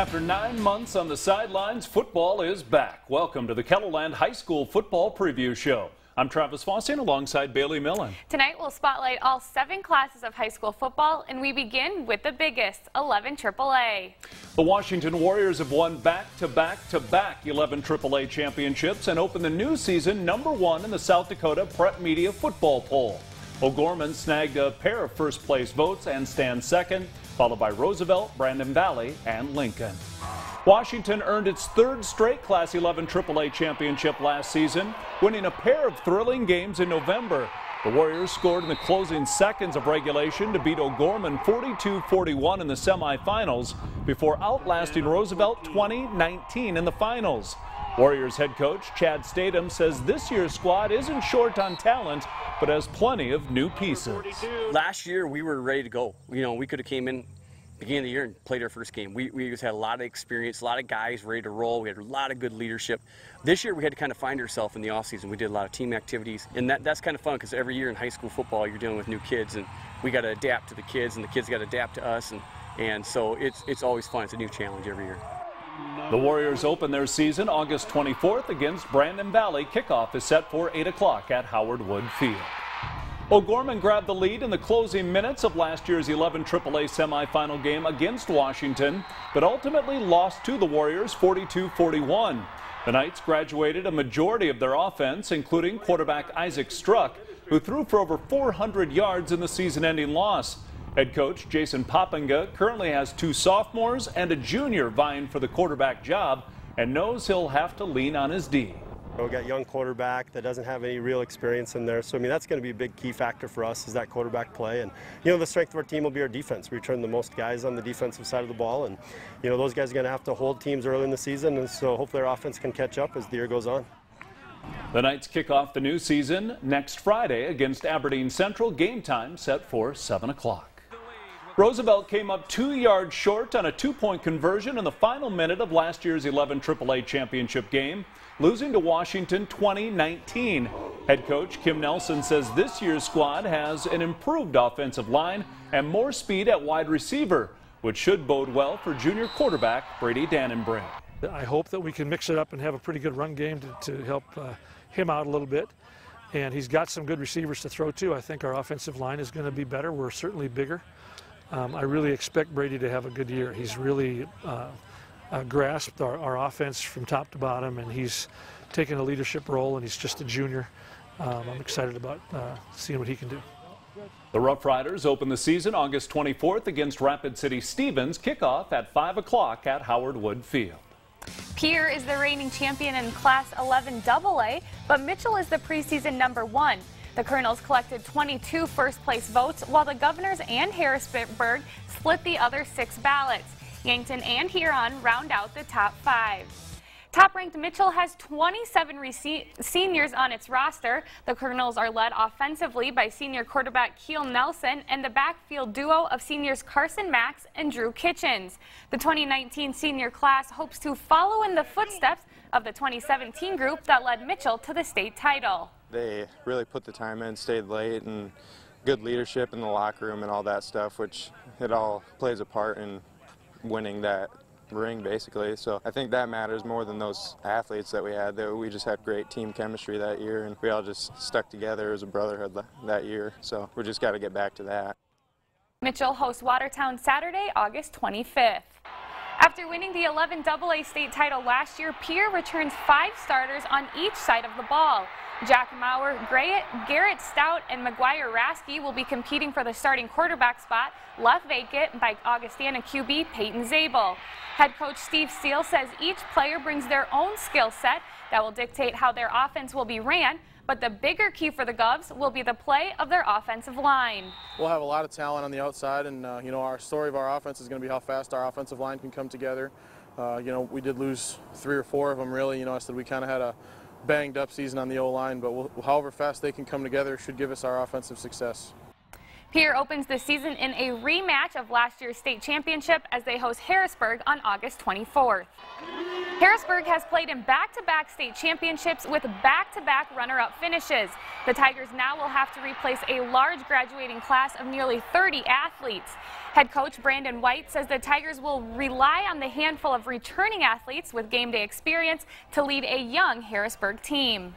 After 9 months on the sidelines, football is back. Welcome to the KELOLAND High School Football Preview Show. I'm Travis Fossey alongside Bailey Millen. Tonight we'll spotlight all 7 classes of high school football, and we begin with the biggest, 11 AAA. The Washington Warriors have won back-to-back 11 AAA championships and opened the new season #1 in the South Dakota Prep Media Football Poll. O'Gorman snagged a pair of first-place votes and stands second, followed by Roosevelt, Brandon Valley, and Lincoln. Washington earned its 3rd straight Class 11 AAA championship last season, winning a pair of thrilling games in November. The Warriors scored in the closing seconds of regulation to beat O'Gorman 42-41 in the semifinals before outlasting Roosevelt 20-19 in the finals. Warriors head coach Chad Statham says this year's squad isn't short on talent, but has plenty of new pieces. Last year we were ready to go. We could have came in beginning of the year and played our first game. We just had a lot of experience, a lot of guys ready to roll. We had a lot of good leadership. This year we had to kind of find ourselves in the offseason. We did a lot of team activities, and that's kind of fun because every year in high school football you're dealing with new kids, and we got to adapt to the kids, and the kids got to adapt to us, and so it's always fun. It's a new challenge every year. The Warriors open their season August 24th against Brandon Valley. Kickoff is set for 8 o'clock at Howard Wood Field. O'Gorman grabbed the lead in the closing minutes of last year's 11 AAA semifinal game against Washington, but ultimately lost to the Warriors 42-41. The Knights graduated a majority of their offense, including quarterback Isaac Struck, who threw for over 400 yards in the season-ending loss. Head coach Jason Poppinga currently has 2 sophomores and a junior vying for the quarterback job and knows he'll have to lean on his D. We got a young quarterback that doesn't have any real experience in there, so I mean that's going to be a big key factor for us is that quarterback play. And the strength of our team will be our defense. We return the most guys on the defensive side of the ball, and those guys are going to have to hold teams early in the season, and so hopefully our offense can catch up as the year goes on. The Knights kick off the new season next Friday against Aberdeen Central. Game time set for 7 o'clock. Roosevelt came up 2 yards short on a 2-point conversion in the final minute of last year's 11 AAA championship game, losing to Washington 20-19. Head coach Kim Nelson says this year's squad has an improved offensive line and more speed at wide receiver, which should bode well for junior quarterback Brady Dannenbrink. I hope that we can mix it up and have a pretty good run game to help him out a little bit. And he's got some good receivers to throw to. I think our offensive line is going to be better. We're certainly bigger. I really expect Brady to have a good year. He's really grasped our offense from top to bottom, and he's taken a leadership role, and he's just a junior. I'm excited about seeing what he can do. The Rough Riders open the season August 24th against Rapid City Stevens. Kickoff at 5 o'clock at Howard Wood Field. Pierre is the reigning champion in Class 11 AA, but Mitchell is the preseason #1. The Kernels collected 22 first-place votes, while the Governors and Harrisburg split the other 6 ballots. Yankton and Huron round out the top 5. Top-ranked Mitchell has 27 seniors on its roster. The Kernels are led offensively by senior quarterback Keel Nelson and the backfield duo of seniors Carson Max and Drew Kitchens. The 2019 senior class hopes to follow in the footsteps of the 2017 group that led Mitchell to the state title. They really put the time in, stayed late, and good leadership in the locker room and all that stuff, which it all plays a part in winning that ring, basically. So I think that matters more than those athletes that we had. We just had great team chemistry that year, and we all just stuck together as a brotherhood that year. So we just got to get back to that. Mitchell hosts Watertown Saturday, August 25th. After winning the 11 AA state title last year, Pierre returns 5 starters on each side of the ball. Jack Maurer, Garrett Stout, and McGuire Rasky will be competing for the starting quarterback spot, left vacant by Augustana QB Peyton Zabel. Head coach Steve Steele says each player brings their own skill set that will dictate how their offense will be ran, but the bigger key for the Govs will be the play of their offensive line. We'll have a lot of talent on the outside, and our story of our offense is going to be how fast our offensive line can come together. We did lose 3 or 4 of them, really. I said we kind of had a banged up season on the O-line, but however fast they can come together should give us our offensive success. Pierre opens the season in a rematch of last year's state championship as they host Harrisburg on August 24th. Harrisburg has played in back-to-back state championships with back-to-back runner-up finishes. The Tigers now will have to replace a large graduating class of nearly 30 athletes. Head coach Brandon White says the Tigers will rely on the handful of returning athletes with game day experience to lead a young Harrisburg team.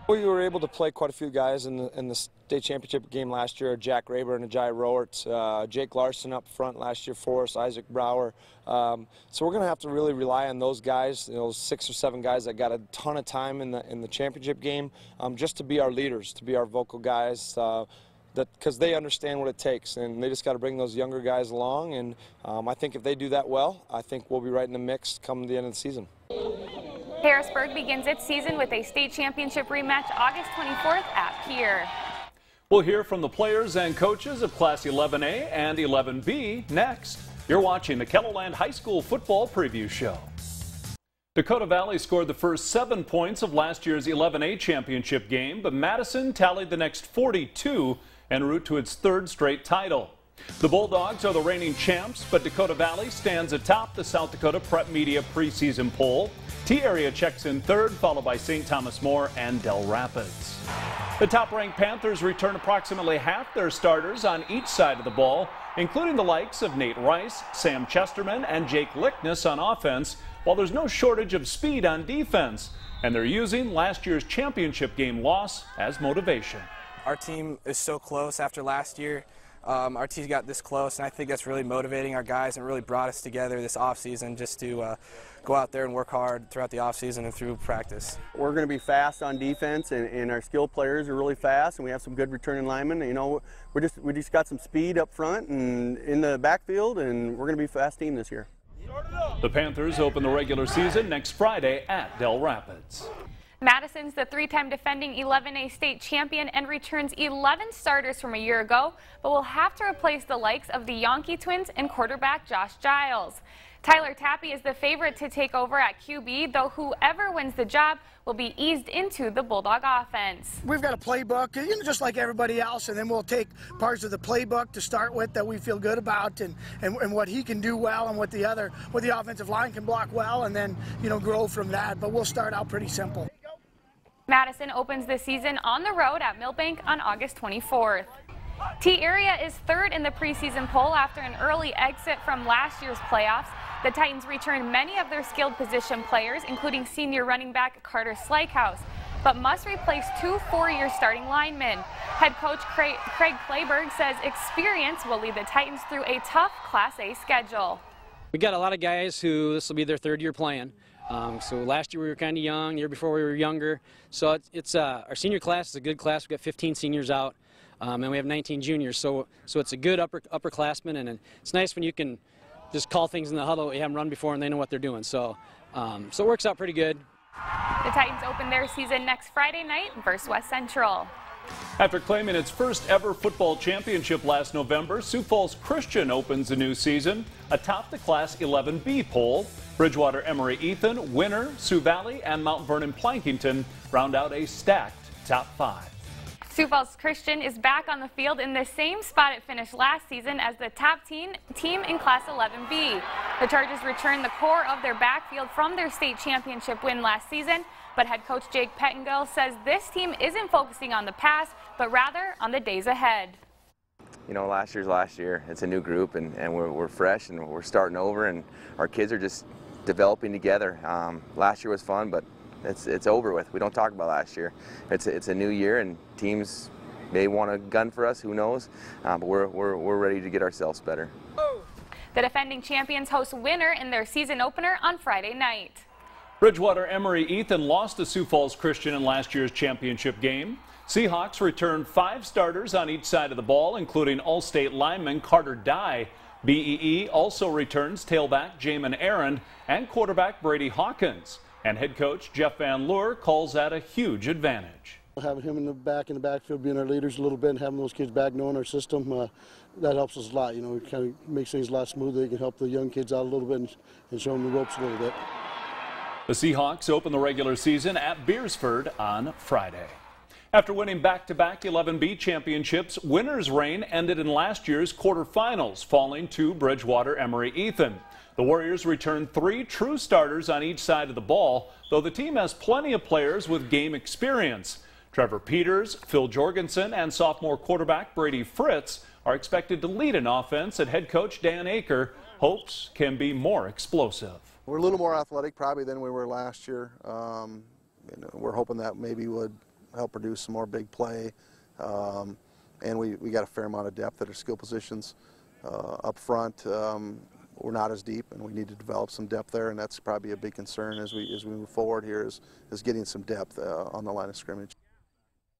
We were able to play quite a few guys in the state championship game last year. Jack Raber and Ajay Rowert, Jake Larson up front last year for us, Isaac Brower. So we're going to have to really rely on those guys, you know, 6 or 7 guys that got a ton of time in the championship game, just to be our leaders, to be our vocal guys. Because they understand what it takes, and they just got to bring those younger guys along. And I think if they do that well, I think we'll be right in the mix come the end of the season. Harrisburg begins its season with a state championship rematch August 24th at PIERRE. We'll hear from the players and coaches of Class 11A and 11B next. You're watching the KELOLAND High School Football Preview Show. Dakota Valley scored the first 7 points of last year's 11A championship game, but Madison tallied the next 42 en route to its 3rd straight title. The Bulldogs are the reigning champs, but Dakota Valley stands atop the South Dakota Prep Media preseason poll. T-Area checks in 3rd, followed by St. Thomas More and Del Rapids. The top-ranked Panthers return approximately half their starters on each side of the ball, including the likes of Nate Rice, Sam Chesterman, and Jake Lickness on offense, while there's no shortage of speed on defense, and they're using last year's championship game loss as motivation. Our team is so close after last year. Our team got this close, and I think that's really motivating our guys and really brought us together this offseason just to go out there and work hard throughout the offseason and through practice. We're going to be fast on defense, and our skilled players are really fast, and we have some good returning linemen. You know, we just got some speed up front and in the backfield, and we're going to be a fast team this year. The Panthers open the regular season next Friday at Del Rapids. Madison's the 3-time defending 11A state champion and returns 11 starters from a year ago, but will have to replace the likes of the Yonke twins and quarterback Josh Giles. Tyler Tappy is the favorite to take over at QB, though whoever wins the job will be eased into the Bulldog offense. We've got a playbook, you know, just like everybody else, and then we'll take parts of the playbook to start with that we feel good about, and what he can do well, and what the offensive line can block well, and then, you know, grow from that. But we'll start out pretty simple. Madison opens the season on the road at Millbank on August 24th. T-Area is 3rd in the preseason poll after an early exit from last year's playoffs. The Titans returned many of their skilled position players, including senior running back Carter Slakehouse, but must replace 2 four-year starting linemen. Head coach Craig Clayberg says experience will lead the Titans through a tough Class A schedule. We got a lot of guys who this will be their 3rd year playing. So last year we were kind of young, the year before we were younger. So it's our senior class is a good class. We've got 15 seniors out, and we have 19 juniors. So it's a good upperclassmen, and it's nice when you can just call things in the huddle that you haven't run before and they know what they're doing. So it works out pretty good. The Titans open their season next Friday night versus West Central. After claiming its first ever football championship last November, Sioux Falls Christian opens the new season atop the Class 11B poll. Bridgewater-Emery-Ethan, Winner, Sioux Valley, and Mount Vernon-Plankington round out a stacked top 5. Sioux Falls Christian is back on the field in the same spot it finished last season as the top team in Class 11B. The Chargers return the core of their backfield from their state championship win last season, but head coach Jake Pettingill says this team isn't focusing on the past, but rather on the days ahead. You know, last year's last year. It's a new group, and we're fresh, and we're starting over, and our kids are just developing together. Last year was fun, but it's over with. We don't talk about last year. It's a new year, and teams may want a gun for us. Who knows? But we're ready to get ourselves better. The defending champions host Winner in their season opener on Friday night. Bridgewater-Emery-Ethan lost to Sioux Falls Christian in last year's championship game. SEAHAWKS returned 5 starters on each side of the ball, including All-State lineman Carter Dye. BEE also returns tailback Jamin Aaron and quarterback Brady Hawkins. And head coach Jeff Van Leur calls that a huge advantage. Having him in the backfield, being our leaders a little bit, and having those kids back knowing our system, that helps us a lot. You know, it kind of makes things a lot smoother. They can help the young kids out a little bit and show them the ropes a little bit. The Seahawks open the regular season at Beersford on Friday. After winning back-to-back 11B championships, Winner's reign ended in last year's quarterfinals, falling to Bridgewater-Emery-Ethan. The Warriors returned 3 true starters on each side of the ball, though the team has plenty of players with game experience. Trevor Peters, Phil Jorgensen, and sophomore quarterback Brady Fritz are expected to lead an offense that head coach Dan Aker hopes can be more explosive. We're a little more athletic probably than we were last year. We're hoping that maybe would help produce some more big play. And we got a fair amount of depth at our skill positions. Up front, we're not as deep, and we need to develop some depth there, and that's probably a big concern as we move forward here is getting some depth on the line of scrimmage.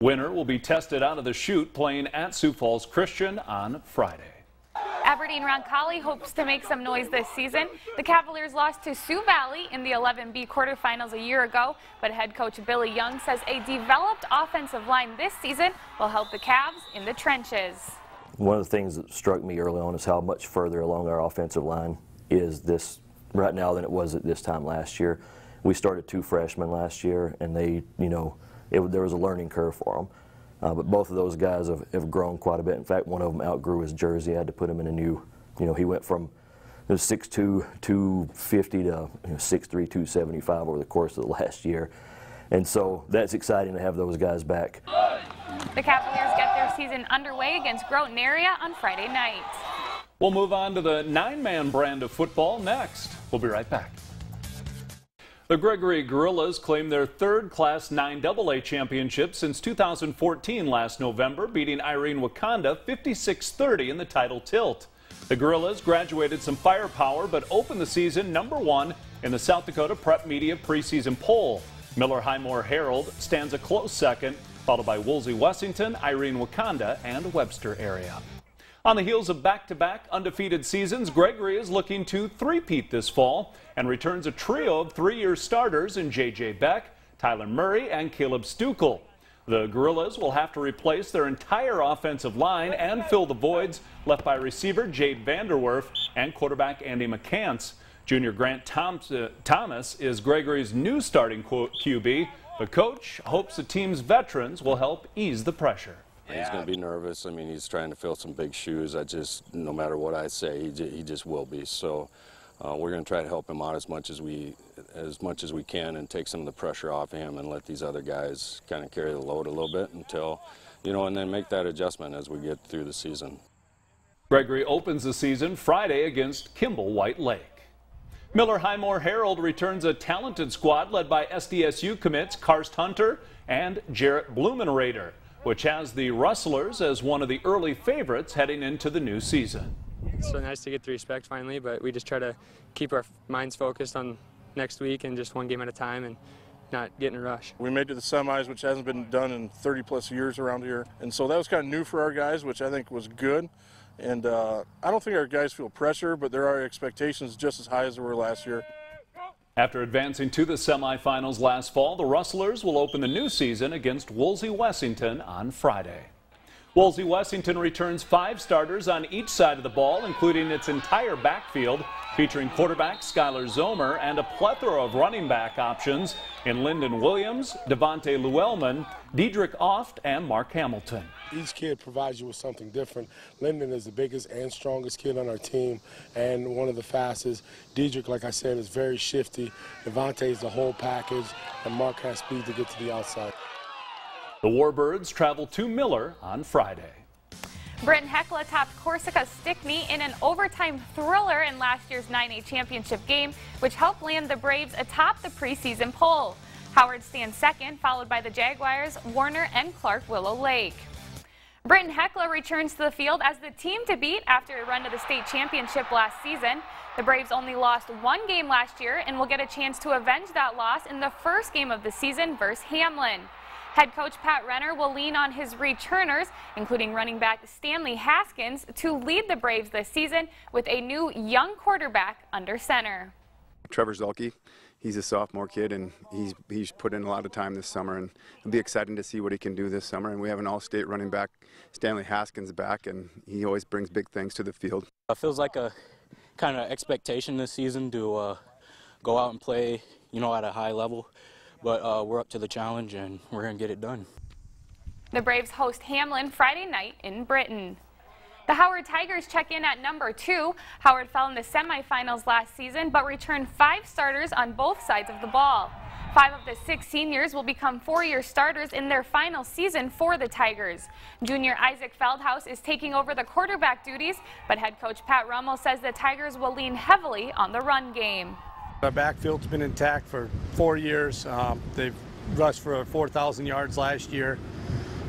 Winner will be tested out of the chute playing at Sioux Falls Christian on Friday. Aberdeen Roncalli hopes to make some noise this season. The Cavaliers lost to Sioux Valley in the 11B quarterfinals a year ago, but head coach Billy Young says a developed offensive line this season will help the Cavs in the trenches. One of the things that struck me early on is how much further along our offensive line is this right now than it was at this time last year. We started 2 freshmen last year, and they, there was a learning curve for them. But both of those guys have grown quite a bit. In fact, one of them outgrew his jersey. I had to put him in a new, he went from 6'2", 250 to 6'3", 275 over the course of the last year. And so that's exciting to have those guys back. The Cavaliers get their season underway against Groton area on Friday night. We'll move on to the 9-man brand of football next. We'll be right back. The Gregory Gorillas claimed their 3rd Class 9AA championship since 2014 last November, beating Irene Wakanda 56-30 in the title tilt. The Gorillas graduated some firepower but opened the season #1 in the South Dakota Prep Media preseason poll. Miller Highmore Herald stands a close second, followed by Wolsey-Wessington, Irene Wakanda, and Webster area. On the heels of back-to-back undefeated seasons, Gregory is looking to three-peat this fall and returns a trio of 3-year starters in J.J. Beck, Tyler Murray, and Caleb Stukel. The Gorillas will have to replace their entire offensive line and fill the voids left by receiver Jade Vanderwerf and quarterback Andy McCants. Junior Grant Thomas is Gregory's new starting QB, but coach hopes the team's veterans will help ease the pressure. He's going to be nervous. I mean, he's trying to fill some big shoes. No matter what I say, he just will be. So we're going to try to help him out as much as we can and take some of the pressure off of him and let these other guys kind of carry the load a little bit until, and then make that adjustment as we get through the season. Gregory opens the season Friday against Kimball White Lake. Miller Highmore Herald returns a talented squad led by SDSU commits Karst Hunter and Jarrett Blumenrader, which has the Rustlers as one of the early favorites heading into the new season. It's so nice to get the respect finally, but we just try to keep our minds focused on next week and just one game at a time and not get in a rush. We made it to the semis, which hasn't been done in 30-plus years around here, and so that was kind of new for our guys, which I think was good. And I don't think our guys feel pressure, but there are expectations just as high as there were last year. After advancing to the semifinals last fall, the Rustlers will open the new season against Wolsey-Wessington on Friday. Wolsey-Wessington returns 5 starters on each side of the ball, including its entire backfield, featuring quarterback Skylar Zomer and a plethora of running back options in Lyndon Williams, Devontae Llewellyn, Diedrich Oft, and Mark Hamilton. Each kid provides you with something different. Lyndon is the biggest and strongest kid on our team and one of the fastest. Diedrich, like I said, is very shifty. Devontae is the whole package, and Mark has speed to get to the outside. The Warbirds travel to Miller on Friday. Britton Hekla topped Corsica Stickney in an overtime thriller in last year's 9A championship game, which helped land the Braves atop the preseason poll. Howard stands second, followed by the Jaguars, Warner, and Clark Willow Lake. Britton Hekla returns to the field as the team to beat after a run to the state championship last season. The Braves only lost 1 game last year and will get a chance to avenge that loss in the first game of the season versus Hamlin. Head coach Pat Renner will lean on his returners, including running back Stanley Haskins, to lead the Braves this season with a new young quarterback under center. Trevor Zulke, he's a sophomore kid, and he's put in a lot of time this summer, and it'll be exciting to see what he can do this summer. And we have an all-state running back, Stanley Haskins, back, and he always brings big things to the field. It feels like a kind of expectation this season to go out and play, at a high level. But we're up to the challenge, and we're going to get it done. The Braves host Hamlin Friday night in Britton. The Howard Tigers check in at #2. Howard fell in the semifinals last season, but returned 5 starters on both sides of the ball. 5 of the 6 seniors will become four-year starters in their final season for the Tigers. Junior Isaac Feldhaus is taking over the quarterback duties, but head coach Pat Rummel says the Tigers will lean heavily on the run game. Our backfield's been intact for 4 years. They've rushed for 4,000 yards last year.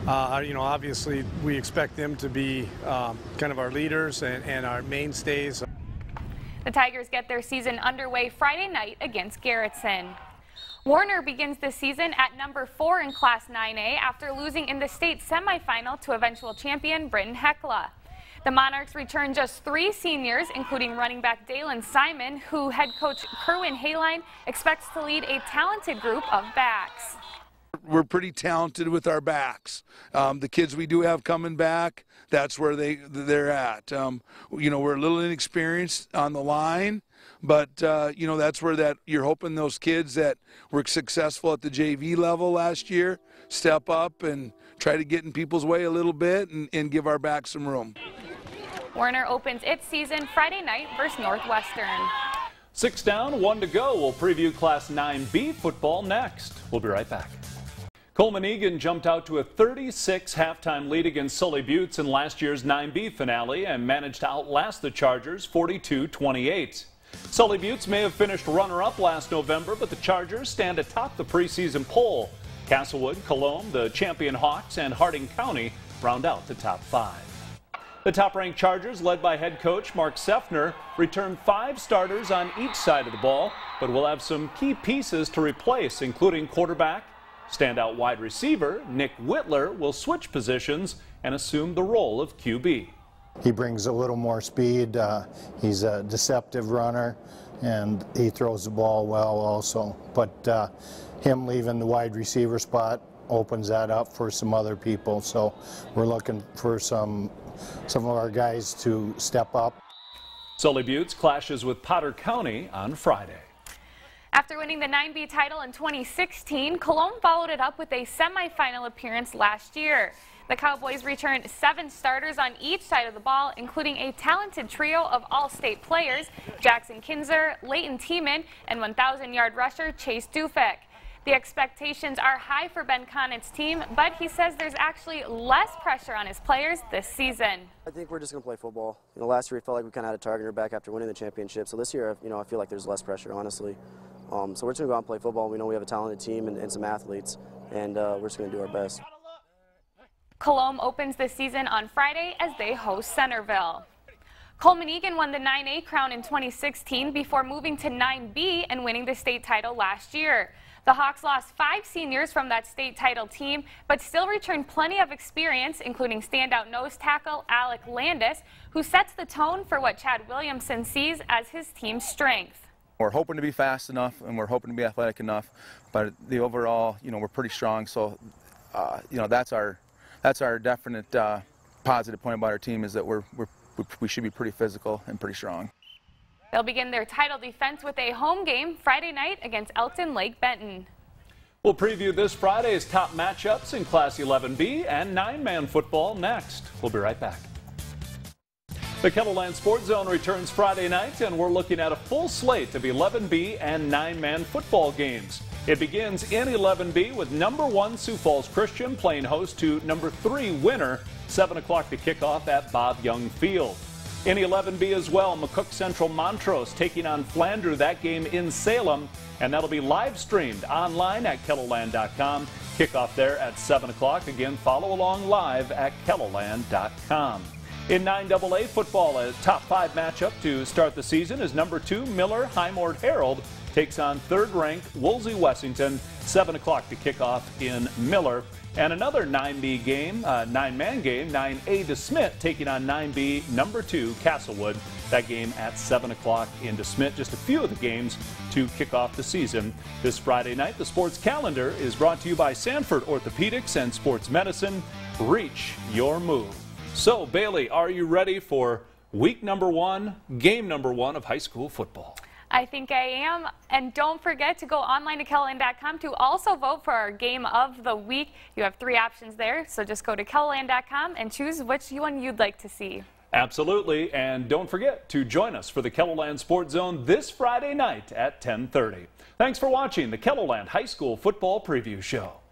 Obviously we expect them to be kind of our leaders and our mainstays. The Tigers get their season underway Friday night against Garrettson. Warner begins the season at number 4 in Class 9A after losing in the state semifinal to eventual champion Britton Hecla. The Monarchs return just 3 seniors, including running back Dalen Simon, who head coach Kerwin Hayline expects to lead a talented group of backs. We're pretty talented with our backs. The kids we do have coming back, that's where they're at. We're a little inexperienced on the line, but that's where you're hoping those kids that were successful at the JV level last year step up and try to get in people's way a little bit and give our backs some room. Warner opens its season Friday night versus Northwestern. 6 down, 1 to go. We'll preview Class 9B football next. We'll be right back. Coleman jumped out to a 36 halftime lead against Sully Buttes in last year's 9B finale and managed to outlast the Chargers 42-28. Sully Buttes may have finished runner-up last November, but the Chargers stand atop the preseason poll. Castlewood, Colome, the champion Hawks, and Harding County round out the top 5. The top-ranked Chargers, led by head coach Mark Seffner, return 5 starters on each side of the ball, but will have some key pieces to replace, including quarterback. Standout wide receiver Nick Whitler will switch positions and assume the role of QB. He brings a little more speed. He's a deceptive runner, and he throws the ball well also. But him leaving the wide receiver spot opens that up for some other people. So we're looking for some of our guys to step up. Sully Buttes clashes with Potter County on Friday. After winning the 9B title in 2016, Colome followed it up with a semifinal appearance last year. The Cowboys returned 7 starters on each side of the ball, including a talented trio of all-state players, Jackson Kinzer, Leighton Tiemann, and 1,000-yard rusher Chase Dufek. The expectations are high for Ben Connett's team, but he says there's actually less pressure on his players this season. I think we're just going to play football. Last year we felt like we kind of had a target on our back after winning the championship. So this year, I feel like there's less pressure, honestly. So we're just going to go out and play football. We know we have a talented team and some athletes, and we're just going to do our best. Colome opens the season on Friday as they host Centerville. Coleman won the 9A crown in 2016 before moving to 9B and winning the state title last year. The Hawks lost 5 seniors from that state title team, but still returned plenty of experience, including standout nose tackle Alec Landis, who sets the tone for what Chad Williamson sees as his team's strength. We're hoping to be fast enough, and we're hoping to be athletic enough, but the overall, we're pretty strong. So, that's our definite positive point about our team, is that we should be pretty physical and pretty strong. They'll begin their title defense with a home game Friday night against Elkton Lake Benton. We'll preview this Friday's top matchups in Class 11B and 9-man football next. We'll be right back. The KELOLAND Sports Zone returns Friday night, and we're looking at a full slate of 11B and 9-man football games. It begins in 11B with number 1 Sioux Falls Christian playing host to number 3 Winner, 7 o'clock to kick off at Bob Young Field. In 11B as well, McCook Central Montrose taking on Flandreau, that game in Salem, and that'll be live streamed online at KELOLAND.com. Kickoff there at 7 o'clock. Again, follow along live at KELOLAND.com. In 9AA football, a top 5 matchup to start the season is number 2 Miller Highmore Herald takes on 3rd-ranked Woolsey-Wessington, 7 o'clock to kick off in Miller. And another 9B game, 9-man game, 9A DeSmit taking on 9B number 2 Castlewood. That game at 7 o'clock in DeSmit. Just a few of the games to kick off the season. This Friday night, the sports calendar is brought to you by Sanford Orthopedics and Sports Medicine. Reach your move. So, Bailey, are you ready for week number 1, game number 1 of high school football? I think I am. And don't forget to go online to KELOLAND.com to also vote for our game of the week. You have 3 options there, so just go to KELOLAND.com and choose which one you'd like to see. Absolutely, and don't forget to join us for the KELOLAND Sports Zone this Friday night at 10:30. Thanks for watching the KELOLAND High School Football Preview Show.